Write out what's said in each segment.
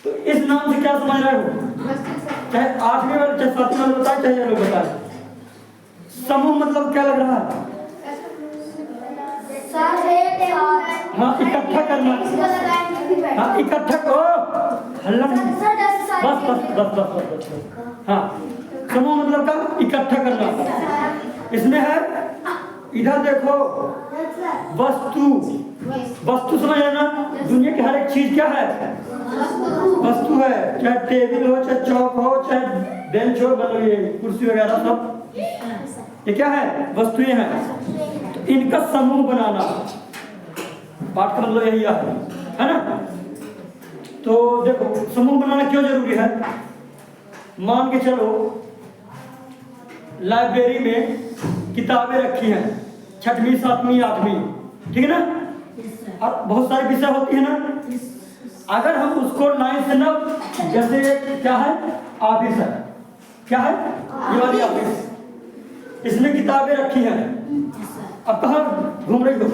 तो इस नाम से क्या समझ रहे हो? चाहे 8वीं वाले चाहे 7वीं वाले बताए चाहे ये लोग बताए, समूह मतलब क्या लग रहा है? हाँ, इकट्ठा करना। हाँ, इकट्ठा को हल्ला बस बस बस बस बस बस। हाँ, समूह मतलब का इकट्ठा करना। इसमें है, इधर देखो, वस्तु। वस्तु समझ लेना, दुनिया की हर एक चीज क्या है? वस्तु है। चाहे टेबल हो, चाहे चौक हो, चाहे बेंच हो, मतलब ये कुर्सी वगैरह सब ये क्या है? वस्तुएं हैं। तो इनका समूह बनाना, पाठ का मतलब यही है ना? तो देखो, समूह बनाना क्यों जरूरी है? मान के चलो लाइब्रेरी में किताबें रखी हैं, 6वीं 7वीं 8वीं, ठीक है ना? और बहुत सारे विषय होती है ना। अगर हम उसको लाइन से ना, जैसे क्या है? ऑफिस है, क्या है? ये वाली ऑफिस, इसमें किताबें रखी हैं। अब कहाँ घूम रही हो?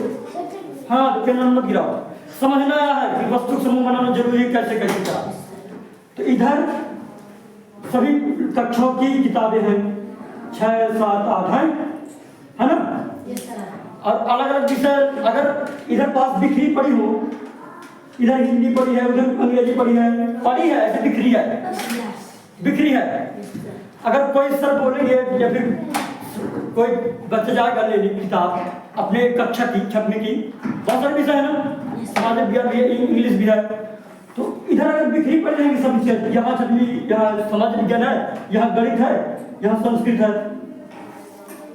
हाँ, तो क्या नाम मत गिराओ। समझना है कि वस्तु समूह बनाना जरूरी है, कैसे कैसे क्या। तो इधर सभी कक्षों की किताबें हैं, 6 7 8 है ना? और अलग अलग विषय, अगर इधर पास बिखरी पड़ी हो, इधर हिंदी पढ़ी है, उधर अंग्रेजी पढ़ी है, ऐसे बिखरी है। अगर कोई सर बोलेंगे या फिर कोई बच्चा जाएगा लेने किताब अपने कक्षा की 6वीं की, बहुत सारे विषय है ना, समाज विज्ञान भी है, इंग्लिश भी है। तो इधर अगर बिखरी पड़ जाएंगे सब विषय, यहाँ 6वीं, यहाँ समाज विज्ञान है, यहाँ गणित है, यहाँ संस्कृत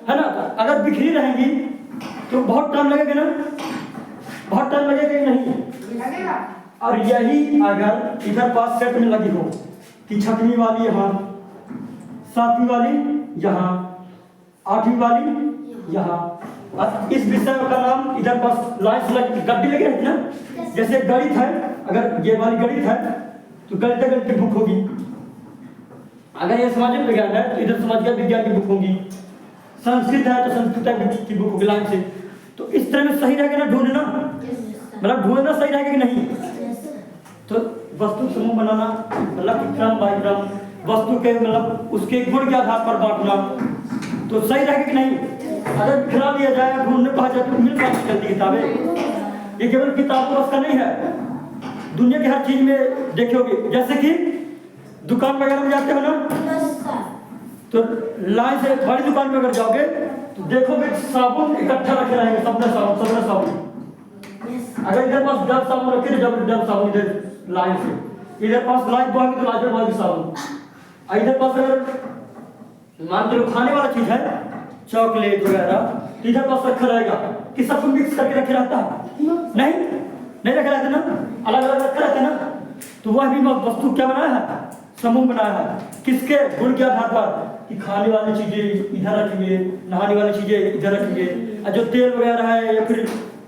है ना? अगर बिखरी रहेंगी तो बहुत टाइम लगेगा ना? बहुत टाइम लगेगा कि नहीं? और यही अगर इधर पास सेट में लगी हो कि 6वीं वाली यहाँ, 7वीं वाली यहाँ, 8वीं वाली यहाँ, और इस विषय का नाम इधर पास लाइन से गड्डी लगी रहती ना। जैसे गणित है, अगर ये वाली गणित है तो गणित की बुक होगी। अगर ये समाज विज्ञान है तो इधर समाज विज्ञान की बुक होगी। संस्कृत है तो संस्कृत की बुक होगी लाइन से। तो इस तरह में सही रहेगा ना ढूंढना, मतलब ढूंढना सही रहेगा कि नहीं? तो वस्तु समूह बनाना मतलब क्रम बाय क्रम, वस्तु के मतलब उसके गुण के आधार पर बांटना, तो सही रहेगा कि नहीं? अगर खिला दिया जाए, ढूंढने कहा जाए तो मिल पाती जल्दी किताबें। ये केवल किताब बस का नहीं है, दुनिया की हर चीज में देखोगे। जैसे कि दुकान वगैरह में जाते हो ना, तो लाइन से बड़ी दुकान में अगर जाओगे तो देखोगे साबुन इकट्ठा रखे रहेंगे, सबने साबुन। अगर इधर पास डब साबुन रखे तो डब साबुन इधर लाइन से, इधर पास लाइफ बॉय तो लाइफ बॉय साबुन, इधर पास अगर मान लो खाने वाला चीज है, चॉकलेट वगैरह, तो इधर पास रखा रहेगा कि सबको मिक्स करके रखे रहता है? नहीं रखा रहता ना, अलग अलग रखा रहता ना। तो वह भी वस्तु क्या बनाया है? समूह बनाया है। किसके गुण के आधार पर? कि खाने वाली चीजें इधर रखेंगे, नहाने वाली चीजें इधर रखेंगे, और जो तेल वगैरह है या फिर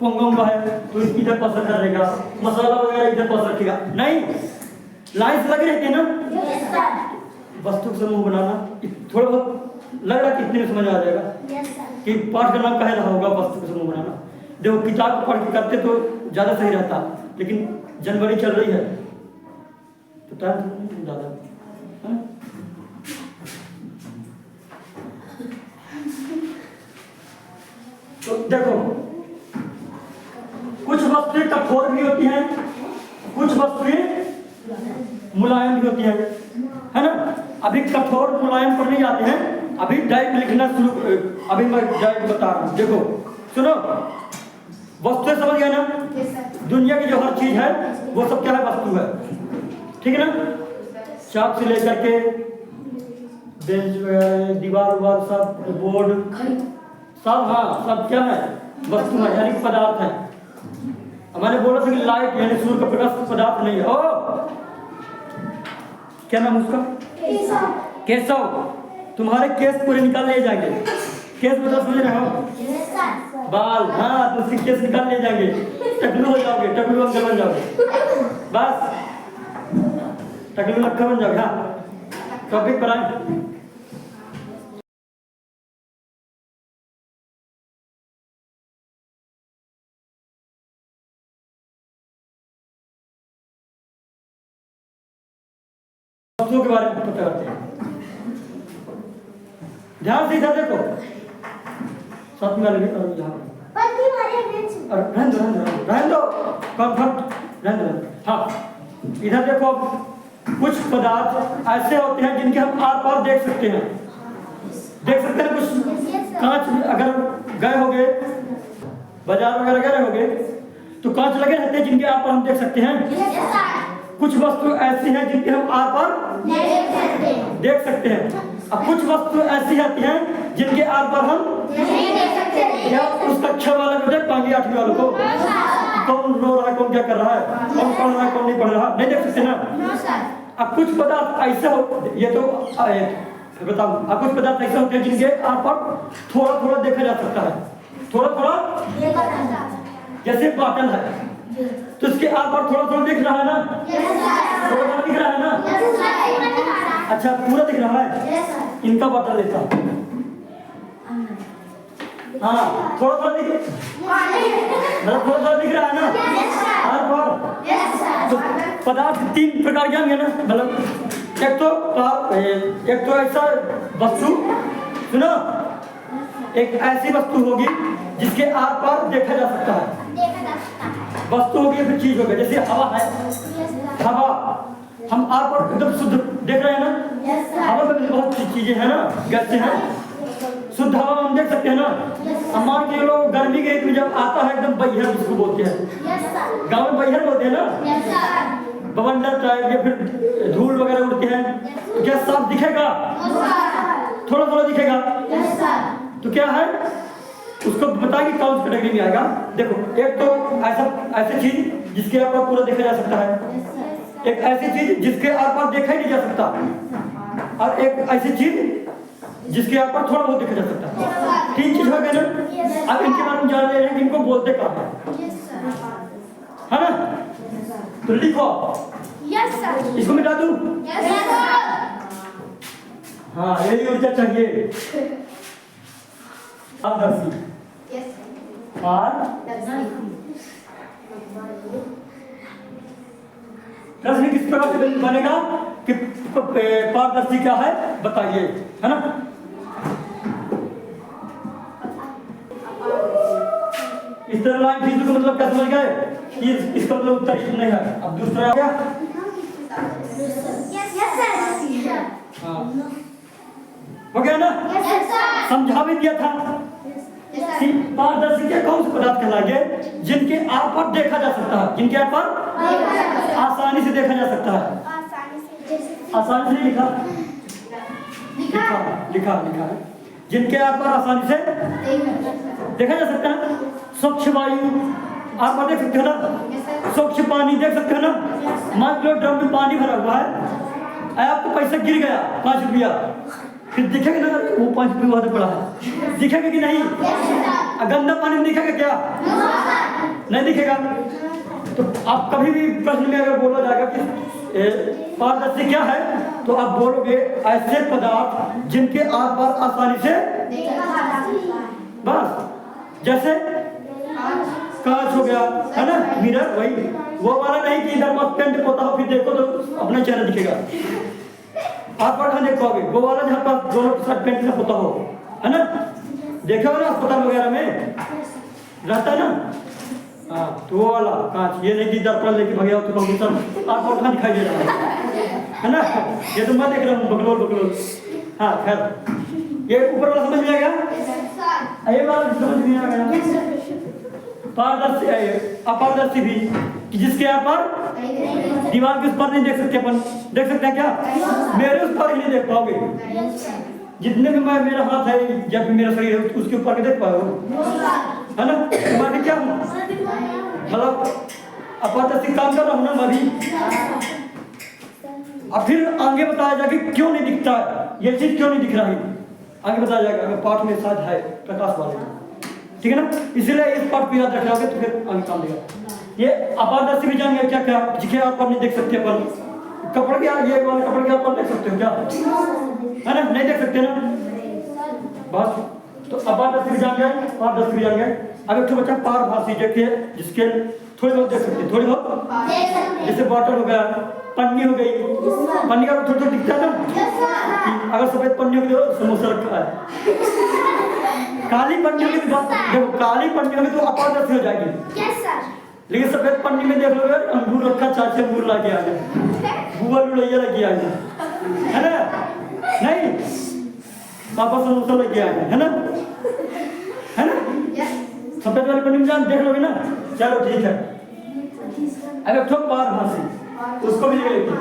पोंगोंगा है तो इधर पास रखा रहेगा, मसाला वगैरह इधर पास रखेगा। नहीं, लाइन से लगे रहते हैं ना। वस्तु समूह बनाना थोड़ा बहुत लग रहा है कितने में समझ आ जाएगा कि पाठ का नाम कह रहा होगा वस्तु समूह बनाना। देखो, किताब पढ़ के करते तो ज्यादा सही रहता, लेकिन जनवरी चल रही है तो टाइम ज्यादा है। तो देखो, कुछ वस्तुएं कठोर भी होती हैं, कुछ वस्तुएं मुलायम भी होती हैं, है ना? अभी कठोर मुलायम पर नहीं जाते हैं, अभी डायरेक्ट लिखना शुरू, अभी मैं डायरेक्ट बता रहा हूं। देखो सुनो, वस्तुएं समझ गया ना? दुनिया की जो हर चीज है वो सब क्या है? वस्तु है, ठीक है ना? चाक से लेकर के बेंच वगैरह, दीवार उवार सब, बोर्ड सब, हाँ सब क्या है? वस्तु है, यानी पदार्थ है। मैंने बोला था कि लाइट यानी सूर्य का प्रकाश पदार्थ नहीं है। ओ क्या नाम उसका? केशव। तुम्हारे केस पूरे निकाल ले जाएंगे। केस मतलब समझ रहे हो? बाल, हाँ, तो उसके केस निकाल ले जाएंगे, टकलू हो जाओगे, टकलू अंकल बन जाओगे, बस टकलू लक्का बन जाओगे। हाँ, टॉपिक पर आए। वस्तुओं के बारे में पता करते हैं। ध्यान से इधर देखो, साथ में वाले भी और यहाँ और रहने दो कंफर्ट रहने दो। हाँ, इधर देखो, कुछ पदार्थ ऐसे होते हैं जिनके हम आर पार देख सकते हैं। देख सकते हैं कुछ कांच, अगर गए होगे बाजार वगैरह गए होगे तो कांच लगे रहते हैं जिनके आर पार हम देख सकते हैं। कुछ वस्तु ऐसी हैं जिनके हम आर पार देख सकते हैं। अब कुछ वस्तु ऐसी आती हैं जिनके आर पार हम नहीं देख सकते। या उस कक्षा वाले को देख पाएंगे, 8वीं वालों को, कौन रो रहा है, कौन क्या कर रहा है, कौन पढ़ रहा है, कौन नहीं पढ़ रहा, नहीं देख सकते ना। अब कुछ पदार्थ ऐसे हो, ये तो बताओ, अब कुछ पदार्थ ऐसे होते हैं जिनके आर पार थोड़ा थोड़ा देखा जा सकता है, थोड़ा थोड़ा। जैसे बॉटल है तो इसके आर पार थोड़ा थोड़ा दिख रहा है ना, थोड़ा थोड़ा दिख रहा है ना। अच्छा, पूरा दिख रहा है? इनका बॉटल लेता, हाँ, थोड़ा थोड़ा दिख, मतलब थोड़ा थोड़ा दिख रहा है ना आर पार। तो पदार्थ 3 प्रकार के होंगे ना, मतलब एक तो ऐसा वस्तु, सुनो, एक ऐसी वस्तु होगी जिसके आर पार देखा जा सकता है। वस्तु होगी, फिर चीज होगी। जैसे हवा है, हवा हम आर पार एकदम शुद्ध देख रहे हैं ना। हवा में भी बहुत चीजें हैं ना, गैसें हैं, शुद्ध हवा हम देख सकते हैं ना। मान के लोग गर्मी के में जब आता है एकदम बहियर जिसको बोलते हैं, गाँव में बहियर बोलते हैं ना, बवंडर टाइप या फिर धूल वगैरह उड़ते हैं, तो क्या साफ दिखेगा? थोड़ा थोड़ा दिखेगा। तो क्या है, उसको बताएंगे कौन सी कैटेगरी में आएगा। देखो, एक तो ऐसी चीज जिसके आर पार पूरा देखा जा सकता है, एक ऐसी चीज जिसके आर पार देखा ही नहीं जा सकता, और एक ऐसी चीज जिसके आर पार थोड़ा बहुत देखा जा सकता है। 3 चीज हो गए ना। अब इनके बारे में जान ले रहे हैं कि इनको बोलते कहाँ है ना। तो लिखो, इसको मिटा दूं? हाँ, यही ऊर्जा चाहिए। पारदर्शी, प्रश्न किस प्रकार से बनेगा कि पारदर्शी क्या है बताइए, है ना। इस तरह लाइन खींचने का मतलब क्या समझ गए कि इसका मतलब उत्तर नहीं है। अब दूसरा आ गया, हाँ, हो गया ना। समझा भी दिया था कि पारदर्शी के कौन से पदार्थ कहलाएंगे जिनके आर पार देखा जा सकता है, जिनके आर पार आसानी से देखा जा सकता है। आसानी से लिखा है, जिनके आर पार आसानी से देखा जा सकता है। स्वच्छ वायु आर पार देख सकते हो ना, स्वच्छ पानी देख सकते हो ना। मान लो ड्रम में पानी भरा हुआ है, आपको पैसा गिर गया 5 रुपया, फिर दिखेगा ना वो 5 रुपये वहां पड़ा है, दिखेगा कि नहीं? गंदा पानी में दिखेगा क्या? नहीं दिखेगा। तो आप कभी भी प्रश्न में अगर बोला जाएगा कि पारदर्शी क्या है, तो आप बोलोगे ऐसे पदार्थ जिनके आर पार आसानी से बस। जैसे कांच हो गया, है ना, मिरर, वही वो वाला नहीं कि इधर मत पेंट पोता हो फिर देखो तो अपना चेहरा दिखेगा, आप पर देख पाओगे। वो वाला जहाँ पर दोनों साइड पेंट से पोता हो, है ना, देखा हो ना अस्पताल वगैरह में रहता है ना। हाँ, तो वो वाला कांच, ये नहीं कि दर्पण लेके भगया तो कंप्यूटर आप और दिखाई दे रहा है ना। ये तो मैं देख रहा हूँ बकलोल। हाँ, खैर ये ऊपर वाला समझ में आ गया, ये वाला समझ में आ गया। पारदर्शी, अपारदर्शी भी कि जिसके यहाँ पर दीवार के उस पर नहीं देख सकते अपन, देख सकते हैं क्या? मेरे उस पर ही नहीं देख पाओगे। जितने भी मैं, मेरा हाथ है या फिर मेरा शरीर है उसके ऊपर के देख पाओगे, है ना। मैं क्या हूँ, मतलब अपारदर्शी काम कर रहा हूँ ना मैं भी। अब फिर आगे बताया जाएगा कि क्यों नहीं दिखता है, ये चीज क्यों नहीं दिख रहा है, आगे बताया जाएगा। अगर पाठ में शायद है प्रकाश वाले, ठीक है ना। इसलिए इस पाठ को याद रखोगे तो फिर आगे काम देगा। ये अपारदर्शी भी जान गया क्या क्या, जिसके आप नहीं देख सकते अपन, कपड़े के ये वाले कपड़े के आप देख सकते हो क्या, है ना, नहीं देख सकते ना बस। तो अपारदर्शी भी जान गए, पारदर्शी भी जान गए। अब एक बच्चा पारभासी देखिए, जिसके थोड़ी बहुत देख सकते हैं, थोड़ी बहुत। जैसे बॉटल हो गया, पन्नी हो गई, पन्नी का थोड़ा थोड़ा दिखता है ना कि अगर सफेद पन्नी होगी तो समोसा रखा है। काली पन्नी होगी तो देखो, काली पन्नी होगी तो अपारदर्शी हो जाएगी। लेकिन सफेद पन्नी में देख लो यार, अंगूर रखा, चाचे अंगूर ला के आ गए, बुआ लुड़ैया लगी आ गए, है ना? नहीं, पापा समोसा लेके आ गए, है ना? है ना? सफेद वाली पन्नी में जान देख लोगे ना। चलो ठीक है। अगर ठोक पार भाषी उसको भी लेके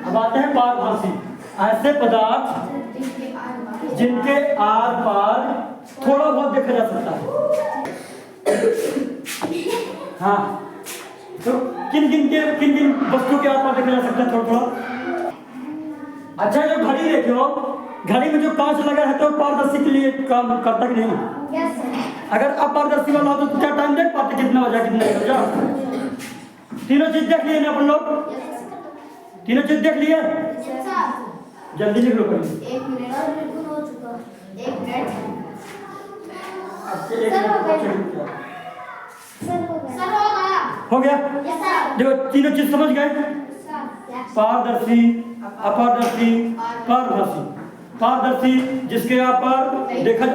अब आते हैं पारभासी। ऐसे पदार्थ जिनके आर पार थोड़ा बहुत देखा जा सकता है। हाँ, तो किन किन वस्तु के आर पार देखा जा सकता है थोड़ा थोड़ा? अच्छा, जो घड़ी देखे हो, घड़ी में जो कांच लगा है तो पारदर्शी के लिए काम करता कि नहीं? अगर अपारदर्शी वाला हो तो क्या टाइम देख पाते कितना बजा कितना बजा? तीनों चीज देख लिए ना अपन लोग? तीनों चीज देख लिए? जल्दी लिख लो पहले। 1 मिनट हो चुका। 1 मिनट हो गया। देखो तीनों चीज समझ गए? पारदर्शी, अपारदर्शी, पारभासी। पारदर्शी जिसके आप पर देखा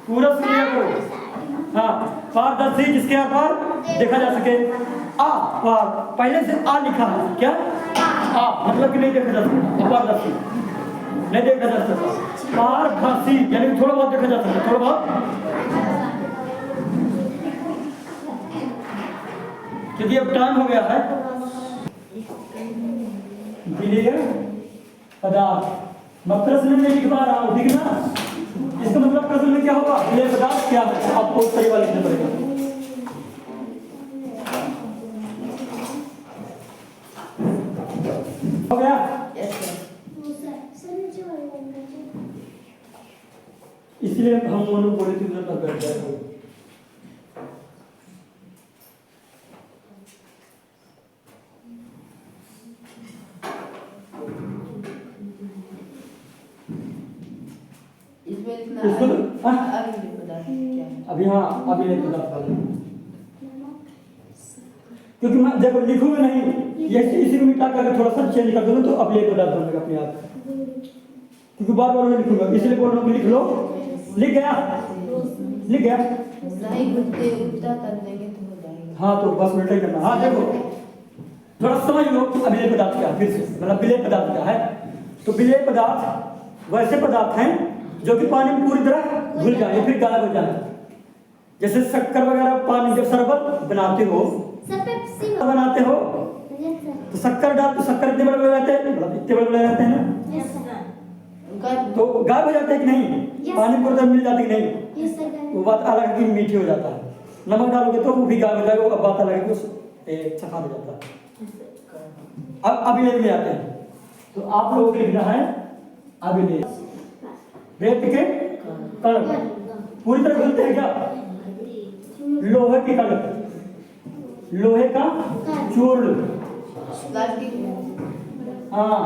पूरा सुनिए करो। हाँ, पारदर्शी जिसके आप पर देखा जा सके। आ पार पहले से आ लिखा है क्या? आ मतलब कि नहीं देखा जा सकता। अपारदर्शी नहीं देखा जा सकता। पारभासी यानी थोड़ा बहुत देखा जा सकता, थोड़ा बहुत। क्योंकि अब टाइम हो गया है। विलेय पदार्थ मैं प्रश्न में लिखवा रहा हूँ, ठीक ना? इसका मतलब प्रश्न में क्या होगा? विलेय पदार्थ क्या है, आपको सही वाला लिखना पड़ेगा। हो गया? इसलिए हम दोनों बोले थे उधर तक बैठ जाए। अभी हाँ अभी नहीं पता, क्योंकि मैं जब लिखूंगा नहीं ये इसी को मिटा करके थोड़ा सा चेंज कर दूंगा तो अब ये पदार्थ बनेगा अपने आप, क्योंकि बार बार मैं लिखूंगा इसलिए बोल रहा हूँ लिख लो। लिख गया? लिख गया? हाँ तो बस उल्टा ही करना। हाँ देखो थोड़ा समझ लो अभिलेय पदार्थ क्या है, फिर से मतलब विलेय पदार्थ क्या है। तो विलेय पदार्थ वैसे पदार्थ हैं जो कि पानी में पूरी तरह घुल जाए फिर गायब हो जाए। जैसे शक्कर वगैरह पानी जब शरबत बनाते हो तो शक्कर डाल तो शक्कर इतने बड़े बड़े रहते हैं, मतलब इतने बड़े बड़े रहते हैं ना, तो गायब हो जाते हैं कि नहीं? पानी पूरी तरह मिल जाती है कि नहीं? वो बात अलग है कि मीठी हो जाता है। नमक डालोगे तो वो भी गायब हो जाएगा, वो बात अलग है कि सफा हो जाता है। अब अभिलेय में आते हैं, तो आप लोगों को लिखना है अभिलेय। रेत के कण पूरी तरह घुलते हैं क्या? लोहे के कण, लोहे का चूर्ण, हाँ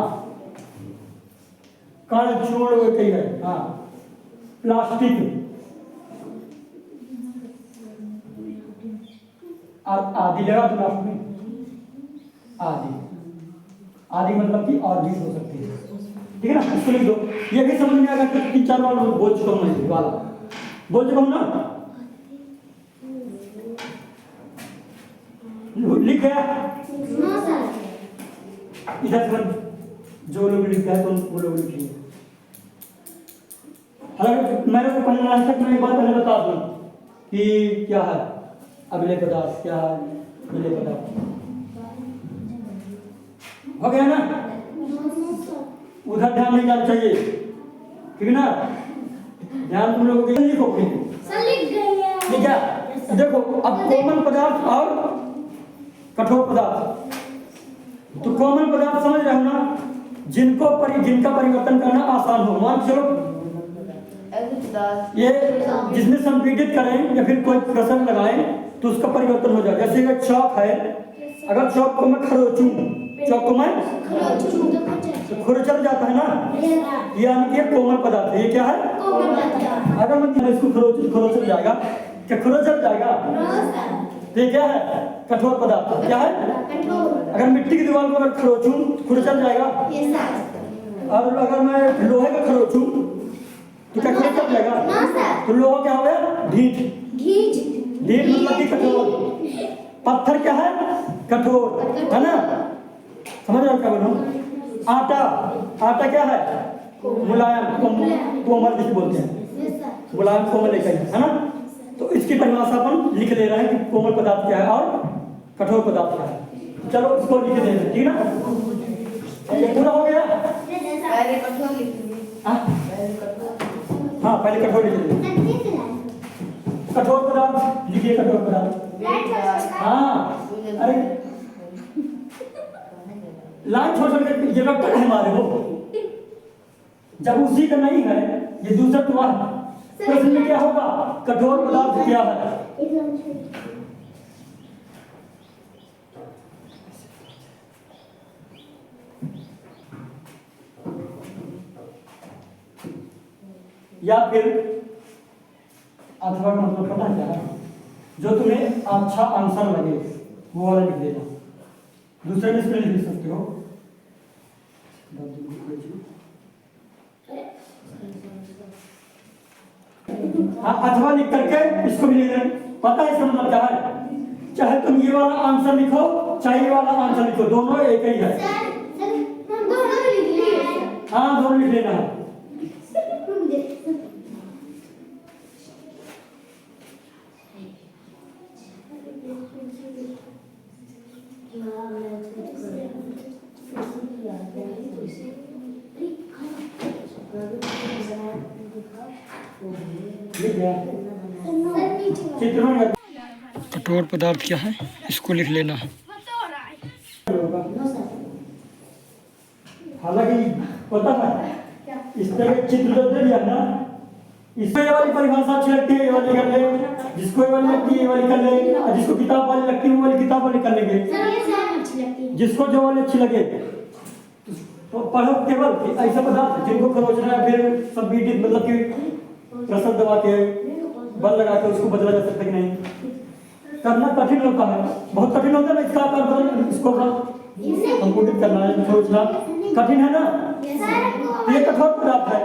कण चूर्ण वो कही है। हाँ प्लास्टिक, आदि लगा तो लास्ट में आदि, आदि मतलब कि और भी हो सकती है, ठीक है ना? इसको लिख दो। ये भी समझ में आएगा कि 3-4 बार बोल चुका हूँ मैं वाला, बोल चुका हूँ ना? लिख गया? इधर से जो लोग लिखा है तो वो लोग लिखिए। हालांकि मैंने को पहले आज तक मैं एक बात पहले बता दूं कि क्या है अभिलेय पदार्थ, क्या है विलेय पदार्थ। हो गया ना? उधर ध्यान नहीं जाना चाहिए, ठीक है ना? ध्यान तुम लोगों के लिखो ठीक है? देखो अब कोमल पदार्थ और कठोर पदार्थ, तो कोमल पदार्थ समझ रहे हो ना? जिनका परिवर्तन करना आसान हो। मान चलो ये जिसमें संपीड़ित करें या फिर कोई प्रश्न लगाएं तो उसका परिवर्तन हो जाए। जैसे ये चौक है, अगर चौक को मैं खरोचूं, चौक को मैं तो खुरचल जाता है ना, यानी कि ये कोमल पदार्थ है। ये क्या है? अगर मैं इसको खुरचल जाएगा, क्या खुरचल जाएगा? तो ये क्या है? कठोर पदार्थ। क्या है? अगर मिट्टी की दीवार को अगर खरोचूं खुरचल जाएगा, और अगर मैं लोहे का खरोचूं तो क्या खुरचल जाएगा? तो लोहा क्या हो गया? ढीठ मतलब कि कठोर। पत्थर क्या है? कठोर, है ना? समझ रहे हो क्या बोल रहा हूँ? आटा क्या है? मुलायम, कोमल जिसे बोलते हैं, मुलायम कोमल एक है ना? तो इसकी परिभाषा अपन लिख ले रहे हैं कि कोमल पदार्थ क्या है और कठोर पदार्थ क्या है। चलो इसको लिख दे रहे, ठीक ना? ये पूरा हो गया। हाँ, पहले कठोर लिख दीजिए। कठोर पदार्थ लिखिए, कठोर पदार्थ। हाँ, अरे लाइन छोड़ के ये वेक्टर है हमारे वो, जब उसी का नहीं है ये दूसरा टुआ है तो इसमें क्या होगा? कठोर पदार्थ क्या है? या फिर अथवा का मतलब पता क्या है? जो तुम्हें अच्छा आंसर लगे वो वाला लिख देना। दूसरे में इसमें लिख सकते हो। हाँ, अथवा लिख करके इसको भी लिख देना। पता है इसका मतलब क्या है? चाहे तुम ये वाला आंसर लिखो चाहे ये वाला आंसर लिखो, दोनों एक ही है। हाँ, दोनों लिख लेना है। कठोर पदार्थ क्या है इसको लिख लेना है। हालांकि पता है इस तरह चित्र जो दे दिया ना, इसमें ये वाली परिभाषा अच्छी लगती है ये वाली कर ले, जिसको ये वाली लगती है ये वाली कर ले, और जिसको किताब वाली लगती है वो वाली किताब वाली कर लेंगे। जिसको जो वाली अच्छी लगे तो पढ़ो। केवल ऐसा पदार्थ जिनको खरोचना है फिर संपीड़ित मतलब कि प्रसर दबा के बल लगा के उसको बदला जा सकता है कि नहीं, करना कठिन होता है, बहुत कठिन होता है ना। इसका आकार बदल, इसको संकुचित करना है, खरोचना कठिन है ना। ये कठोर पदार्थ है।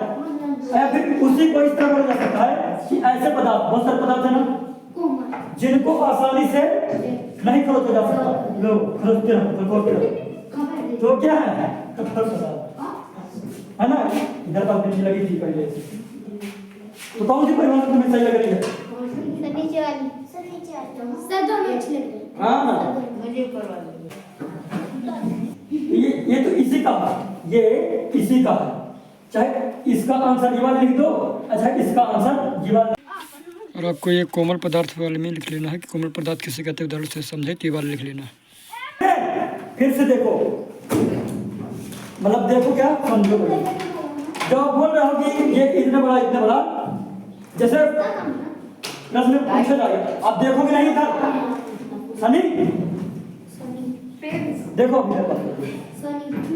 या फिर उसी को इस तरह बोला जा सकता है कि ऐसे पदार्थ, बहुत सारे पदार्थ है ना जिनको आसानी से नहीं खरोचा जा सकता, लोग खरोचते हैं तो क्या है? कठोर पदार्थ है ना। इधर बात नहीं लगी थी पहले, तो कौन सी परिभाषा तुम्हें सही लग रही है? हाँ, ये तो इसी का है, ये इसी का है। चाहे इसका आंसर ये वाला लिख दो, अच्छा इसका आंसर ये वाला। और आपको ये कोमल पदार्थ वाले में लिख लेना है कि कोमल पदार्थ किसे कहते हैं, उदाहरण से समझे तो ये वाला लिख लेना है। फिर से देखो, मतलब देखो क्या समझो। जब आप बोल रहे हो कि ये इतना बड़ा, जैसे प्रश्न पूछा जाएगा आप देखोगे नहीं था सनी, देखो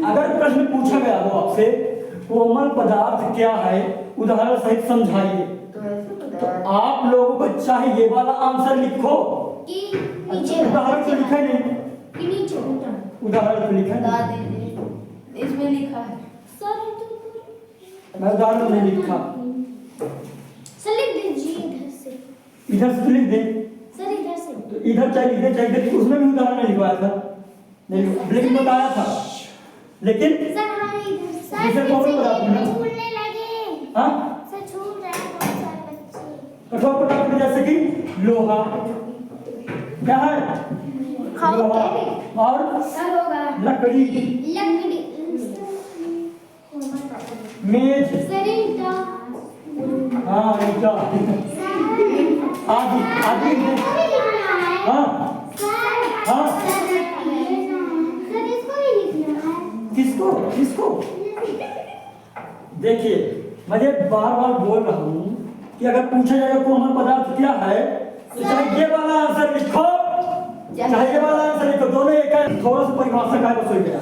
अगर प्रश्न पूछा गया हो आपसे कोमल पदार्थ क्या है उदाहरण सहित समझाइए, तो आप लोगों को चाहे ये वाला आंसर लिखो, उदाहरण से लिखा नहीं, उदाहरण से लिखा इसमें लिखा है मैं उदाहरण नहीं लिखा। सर लिख दीजिए इधर से लिख दे सर, इधर से तो इधर चाहे लिख दे चाहे इधर, उसमें भी उदाहरण नहीं लिखवाया था, नहीं ब्लैक में बताया था, लेकिन सर कोमल पदार्थ है छूटने लगे। हाँ, सर छूट रहे हैं बहुत सारे बच्चे। कठोर पदार्थ में जैसे कि लोहा क्या है, लोहा और सर होगा लकड़ी, मेज, हाँ ईटा आदि आदि। हाँ हाँ, सर इसको भी लिखना है। किसको किसको देखिए मैं ये बार बार बोल रहा हूँ कि अगर पूछा जाएगा कोमल पदार्थ क्या है तो चाहे ये वाला आंसर लिखो चाहे ये वाला आंसर लिखो, दोनों एक है। थोड़ा सा परिभाषा का है बस हो गया,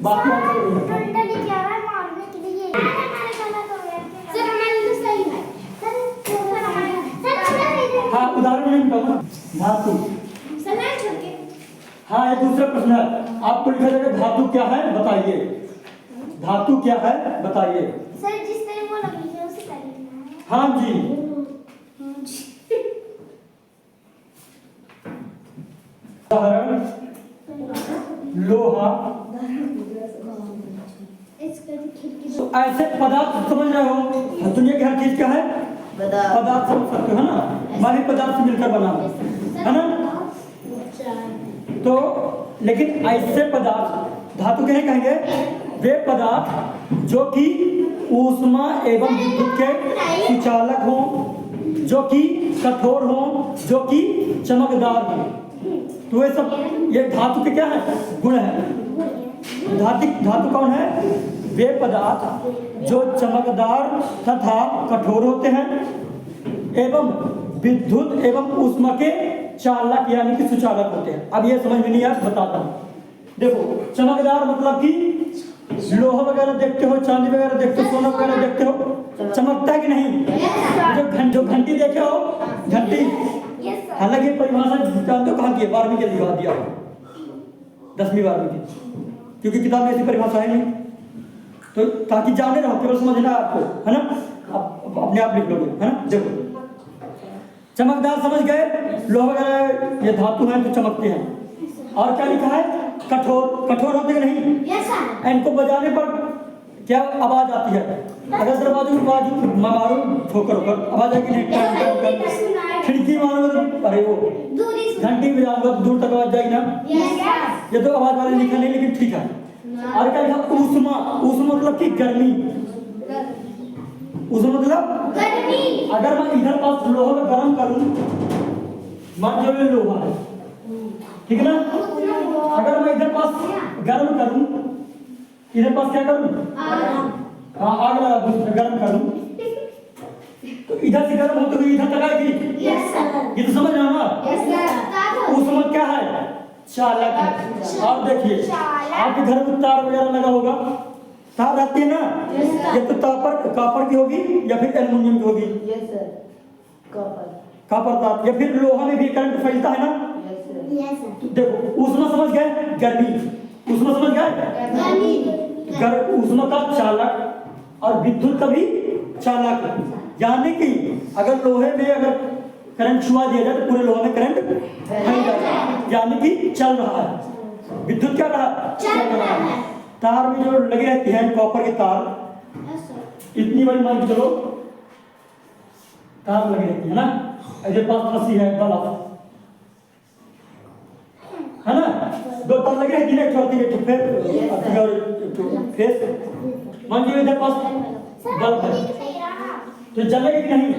बाकी आंसर वही है। टोटली क्या है मारने के लिए हमारे गलत हो गया सर, हमारे लिए सही है सर। हाँ उदाहरण नहीं बताऊँ ना, धातु। सर नहीं करके हाँ ये दूसरा प्रश्न है, आपको लिखा जाएगा धातु क्या है बताइए, धातु क्या है बताइए। सर जिस तरह वो लगी है उसे करेंगे। हाँ जी उदाहरण लोहा। इसका खिड़की तो ऐसे पदार्थ समझ रहे हो, दुनिया की हर चीज क्या है पदार्थ समझ सकते हो ना, मैं भी पदार्थ से मिलकर बना हूं, है ना। तो लेकिन ऐसे पदार्थ धातु क्या कहेंगे, वे पदार्थ जो कि ऊष्मा एवं विद्युत के सुचालक हो, जो कि कठोर हो, जो कि चमकदार हो। तो ये सब ये धातु के क्या है गुण है। धातु कौन है, वे पदार्थ जो चमकदार तथा कठोर होते हैं एवं विद्युत एवं ऊष्मा के चालक यानी कि सुचालक होते हैं। अब ये समझ में नहीं आया बताता हूँ। देखो चमकदार मतलब कि लोहा वगैरह देखते हो, चांदी वगैरह देखते हो, सोना वगैरह देखते हो, चमकता है कि नहीं। जो घंटी देखे हो, घंटी, हालांकि परिभाषा जानते हो कहाँ की है, 12वीं के दिखा दिया 10वीं 12वीं की, क्योंकि किताब में ऐसी परिभाषा है नहीं, तो ताकि जाने रहो, केवल समझना आपको, है ना। अब अपने आप लिख लोगे, है ना। देखो चमकदार समझ गए, लोहा वगैरह ये धातु हैं तो चमकते हैं। और क्या लिखा है, कठोर, कठोर होते कि नहीं। इनको बजाने पर क्या आवाज आती है, अगर दरवाजे में बाजू मारो ठोकर होकर आवाज आएगी नहीं। खिड़की मारो अरे वो घंटी बजाऊंगा तो दूर तक आवाज जाएगी ना। ये तो आवाज वाले लिखा नहीं लेकिन ठीक है। और क्या लिखा, ऊष्मा। ऊष्मा मतलब कि गर्मी, ऊष्मा मतलब गर्मी। अगर मैं इधर पास लोहा में गर्म करूं, मान जो ये लोहा है, ठीक है ना। अगर मैं इधर पास गर्म करूं, इधर पास क्या करूं, हाँ आग लगा दूं, गर्म करूं, तो इधर से गर्म होते हुए इधर तक आएगी। ये तो समझ रहे हो ना। ऊष्मा क्या है, चालक है। और देखिए आपके घर में तार वगैरह लगा होगा, तार रहती है ना, ये तो कॉपर की होगी या फिर एल्युमिनियम की होगी, कॉपर तार, या फिर लोहा में भी करंट फैलता है ना। तो देखो ऊष्मा समझ गए, गर्मी, ऊष्मा समझ गए, ऊष्मा का चालक और विद्युत का भी चालक। यानी कि अगर लोहे में अगर करंट छुआ दिया जाए तो पूरे लोहे में करंट फैल जाएगा, यानी कि चल रहा है। विद्युत क्या रहा, चल रहा है। तार में जो लगी रहती है कॉपर की तार, इतनी बड़ी मान के चलो तार लगी रहती है ना, इधर पास फंसी है बल्ब, है ना, दो तार लगी रहती है, छोटी है फेस, मान लीजिए इधर पास बल्ब है तो जलेगी कि नहीं,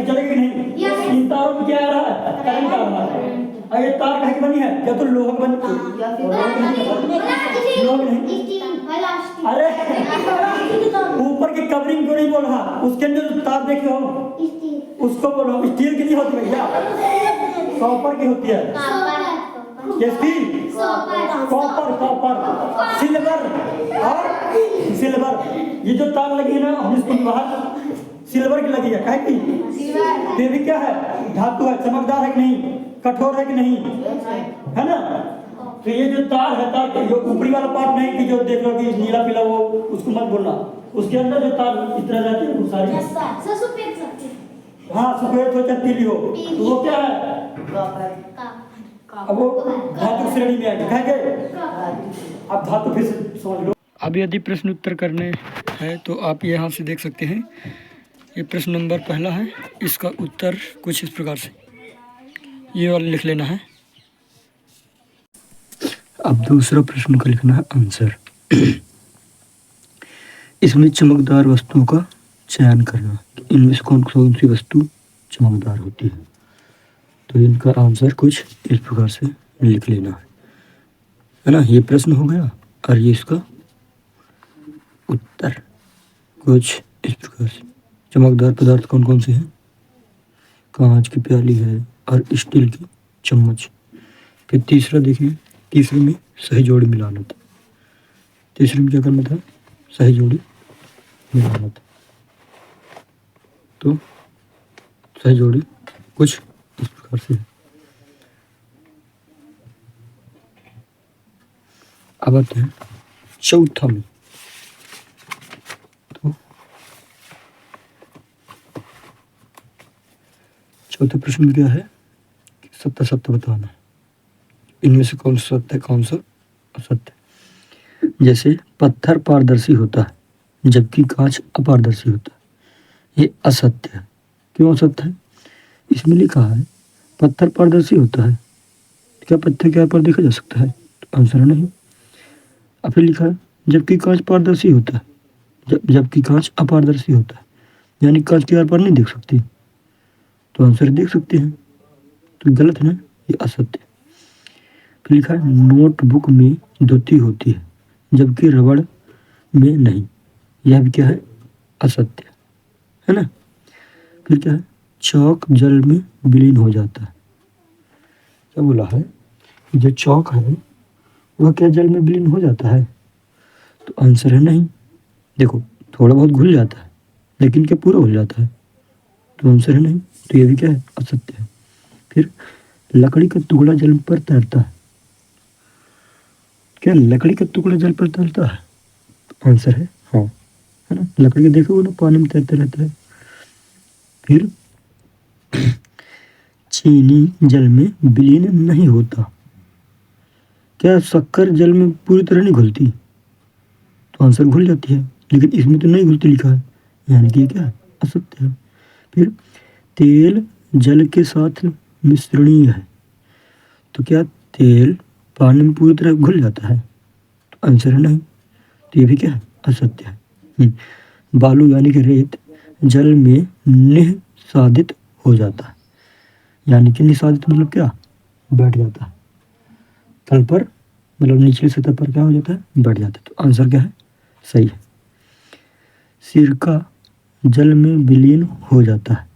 जलेगी कि नहीं। इन तारों में क्या आ रहा है, करंट आ रहा है। और ये तार कहाँ की बनी है, या तो लोहा की बनी, लोहा नहीं, अरे ऊपर की कवरिंग को नहीं बोल रहा, उसके अंदर जो तार देखे हो उसको बोल रहा हूँ। स्टील की नहीं होती भैया, कॉपर की होती है। स्टील, कॉपर, सिल्वर और सिल्वर। ये जो तार लगी है ना, हम इसको बाहर सिल्वर की लगी है, काहे की, ये भी क्या है, धातु है, चमकदार है कि नहीं, कठोर है कि नहीं, है ना। तो ये जो तार है, तार जो ऊपरी वाला पार्ट नहीं कि जो देख लो कि नीला पीला, वो उसको मत बोलना, उसके अंदर जो तार इस तरह रहती है वो सारी, हाँ सफेद हो चाहे पीली हो, तो वो क्या है, अब वो धातु श्रेणी में आएगी, कहेंगे। अब धातु फिर से समझ लो। अब यदि प्रश्न उत्तर करने हैं तो आप यहाँ से देख सकते हैं, ये प्रश्न नंबर पहला है, इसका उत्तर कुछ इस प्रकार से ये वाला लिख लेना है। अब दूसरा प्रश्न का लिखना है आंसर। इसमें चमकदार वस्तुओं का चयन करना, इनमें से कौन सी वस्तु चमकदार होती है। तो इनका आंसर कुछ इस प्रकार से लिख लेना है ना। ये प्रश्न हो गया और ये इसका उत्तर कुछ इस प्रकार से। चमकदार पदार्थ कौन कौन से हैं? कांच की प्याली है और स्टील की चम्मच। फिर तीसरा देखिए, तीसरे में सही जोड़ी मिलाना था। तीसरे में क्या करना था? सही जोड़ी मिलाना था। तो सही जोड़ी कुछ इस प्रकार से। अब आते हैं चौथा में। तो चौथे प्रश्न में क्या है? सत्य सत्य बताना है। इनमें से कौन सा सत्य है, कौन सा असत्य? जैसे पत्थर पारदर्शी होता है जबकि कांच अपारदर्शी होता है, ये असत्य है। क्यों असत्य है? इसमें लिखा है पत्थर पारदर्शी होता है, क्या पत्थर के पर देखा जा सकता है? तो आंसर है नहीं। और फिर लिखा है जबकि कांच पारदर्शी होता है, जबकि कांच अपारदर्शी होता है, यानी कांच के पर नहीं देख सकती, तो आंसर देख सकते हैं, तो गलत है ना, ये असत्य। फिर लिखा है नोटबुक में धुती होती है जबकि रबड़ में नहीं, यह भी क्या है? असत्य है ना। फिर क्या है? चौक जल में विलीन हो जाता है। क्या बोला है? जो चौक है वह क्या जल में विलीन हो जाता है? तो आंसर है नहीं। देखो थोड़ा बहुत घुल जाता है लेकिन क्या पूरा घुल जाता है? तो आंसर है नहीं। तो ये भी क्या है? असत्य है। फिर लकड़ी का टुकड़ा जल पर तैरता है, क्या लकड़ी का टुकड़ा जल पर तैरता है? तो आंसर है हाँ, है ना। लकड़ी देखो ना पानी में तैरते रहता है। फिर चीनी जल में विलीन नहीं होता, क्या शक्कर जल में पूरी तरह नहीं घुलती? तो आंसर घुल जाती है, लेकिन इसमें तो नहीं घुलती लिखा है, यानी कि क्या है? असत्य है। फिर तेल जल के साथ मिश्रणीय है, तो क्या तेल पानी में पूरी तरह घुल जाता है? तो आंसर है नहीं। तो ये भी क्या है? असत्य है। बालू यानी कि रेत जल में निःसादित हो जाता है, यानी कि निःसादित मतलब क्या? बैठ जाता है तल पर, मतलब निचली सतह पर क्या हो जाता है? बैठ जाता है। तो आंसर क्या है? सही है। सिरका जल में विलीन हो जाता है,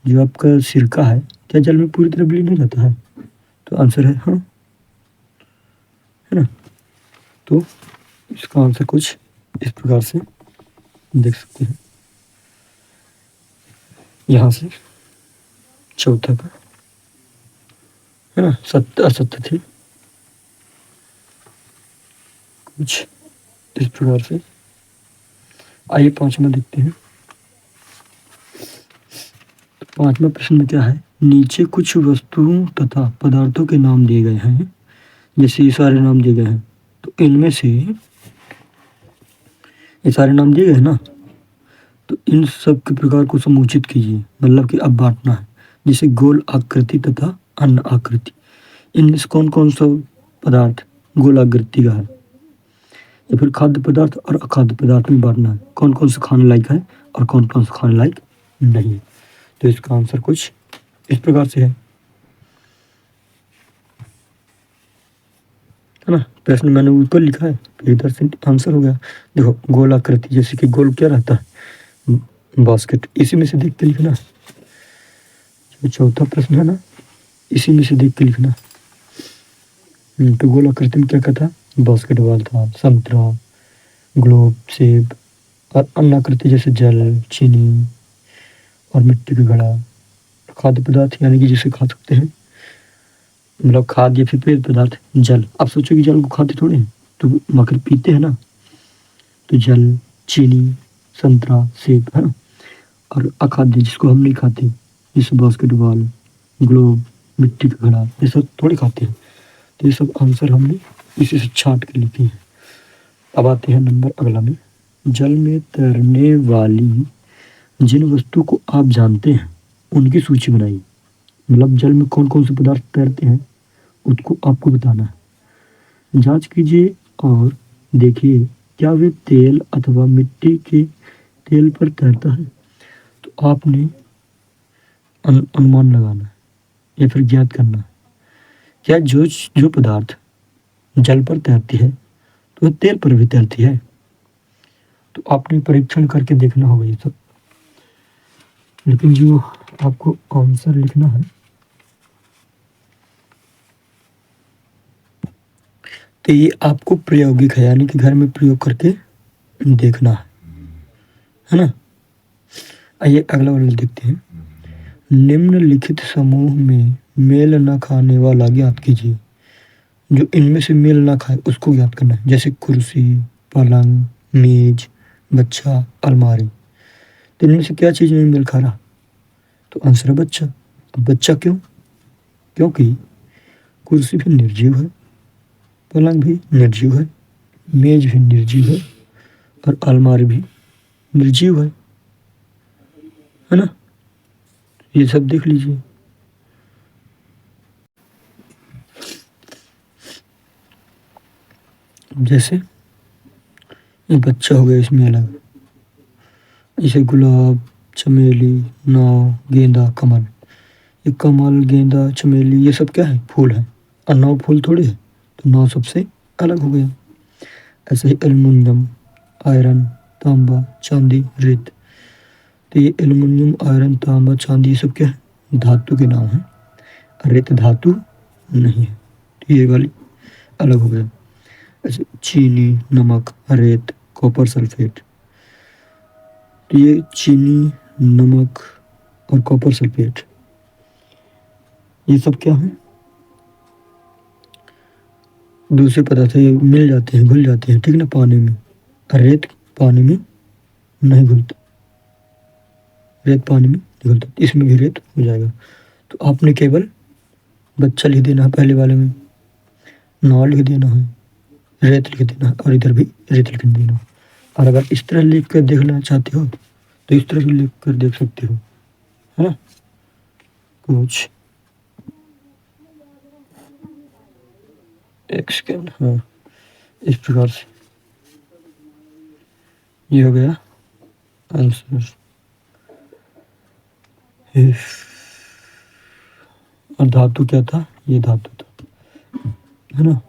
जो आपका सिरका है क्या जल में पूरी तरह विलीन हो जाता है? तो आंसर है हाँ, है ना। तो इसका आंसर कुछ इस प्रकार से देख सकते हैं। यहाँ से चौथा का, है ना, सत्य असत्य थे कुछ इस प्रकार से। आइए पांचवा देखते हैं। तो पांचवा प्रश्न में क्या है? नीचे कुछ वस्तुओं तथा पदार्थों के नाम दिए गए हैं, जैसे ये सारे नाम दिए गए हैं, तो इनमें से ये सारे नाम दिए गए हैं ना, तो इन सब के प्रकार को समुचित कीजिए, मतलब कि अब बांटना है, जैसे गोल आकृति तथा अन्य आकृति। इनमें से कौन कौन सा पदार्थ गोल आकृति का है? या फिर खाद्य पदार्थ और अखाद्य पदार्थ में बांटना है, कौन कौन सा खाने लायक है और कौन कौन सा खाने लायक नहीं है। तो इसका आंसर कुछ इस प्रकार से है ना। प्रश्न मैंने ऊपर लिखा है, इधर से आंसर हो गया। देखो गोल आकृति, जैसे कि गोल क्या रहता है? बास्केट। इसी में से देख के लिखना, जो चौथा प्रश्न है ना, इसी में से देख के लिखना। तो गोल आकृति में क्या कहता? बास्केटबॉल था, संतरा, ग्लोब, सेब। और अन्य आकृति जैसे जल, चीनी और मिट्टी का घड़ा। खाद्य पदार्थ यानी कि जिसे खा सकते हैं, मतलब खाद्य या फिर पेय पदार्थ जल। आप सोचो कि जल को खाते थोड़े हैं, तो मगर पीते हैं ना। तो जल, चीनी, संतरा, सेब, है ना। और अखाद्य जिसको हम नहीं खाते, जैसे बास्केटबॉल, ग्लोब, मिट्टी का घड़ा, ये सब थोड़े खाते हैं। तो ये सब आंसर हमने इसी से छांट के लिखे हैं। अब आते हैं नंबर अगला में। जल में तैरने वाली जिन वस्तु को आप जानते हैं उनकी सूची बनाइए, मतलब जल में कौन कौन से पदार्थ तैरते हैं उसको आपको बताना है। जांच कीजिए और देखिए क्या वे तेल अथवा मिट्टी के तेल पर तैरता है। तो आपने अनुमान लगाना है या फिर ज्ञात करना है, क्या जो पदार्थ जल पर तैरती है तो वह तेल पर भी तैरती है। तो आपने परीक्षण करके देखना होगा ये सब। लेकिन जो आपको आंसर लिखना है तो ये आपको प्रायोगिक है, यानी कि घर में प्रयोग करके देखना है ना। आइए अगला वाला देखते हैं। निम्नलिखित समूह में मेल न खाने वाला ज्ञात कीजिए। जो इनमें से मेल ना खाए उसको ज्ञात करना है, जैसे कुर्सी, पलंग, मेज, बच्चा, अलमारी। तो इनमें से क्या चीज़ नहीं मेल खा रहा? तो आंसर है बच्चा। अब बच्चा क्यों? क्योंकि कुर्सी भी निर्जीव है, पलंग भी निर्जीव है, मेज भी निर्जीव है और अलमारी भी निर्जीव है ना। ये सब देख लीजिए। जैसे ये बच्चा हो गया, इसमें अलग, जैसे गुलाब, चमेली, नाव, गेंदा, कमल। ये कमल, गेंदा, चमेली ये सब क्या है? फूल है। और नाव फूल थोड़ी है, तो नाव सबसे अलग हो गया। ऐसे ही एल्युमिनियम, आयरन, तांबा, चांदी, रेत। तो ये एल्युमिनियम, आयरन, तांबा, चांदी ये सब क्या है? धातु के नाम हैं। रेत धातु नहीं है, तो ये वाली अलग हो गया। ऐसे चीनी, नमक, रेत, कॉपर सल्फेट। तो ये चीनी, नमक और कॉपर सल्फेट ये सब क्या है? दूसरे पदार्थ ये मिल जाते हैं, घुल जाते हैं, ठीक ना, पानी में। रेत पानी में नहीं घुलता, रेत पानी में नहीं घुलता, इसमें भी रेत हो जाएगा। तो आपने केवल बच्चा लिख देना है, पहले वाले में नाव लिख देना है, रेत लिख देना है और इधर भी रेत लिख देना है। और अगर इस तरह लिख कर देखना चाहते हो तो इस तरह भी लिख कर देख सकते हो, है ना। कुछ एक सेकेंड, हाँ इस प्रकार से ये हो गया आंसर। और धातु क्या था? ये धातु था, है ना।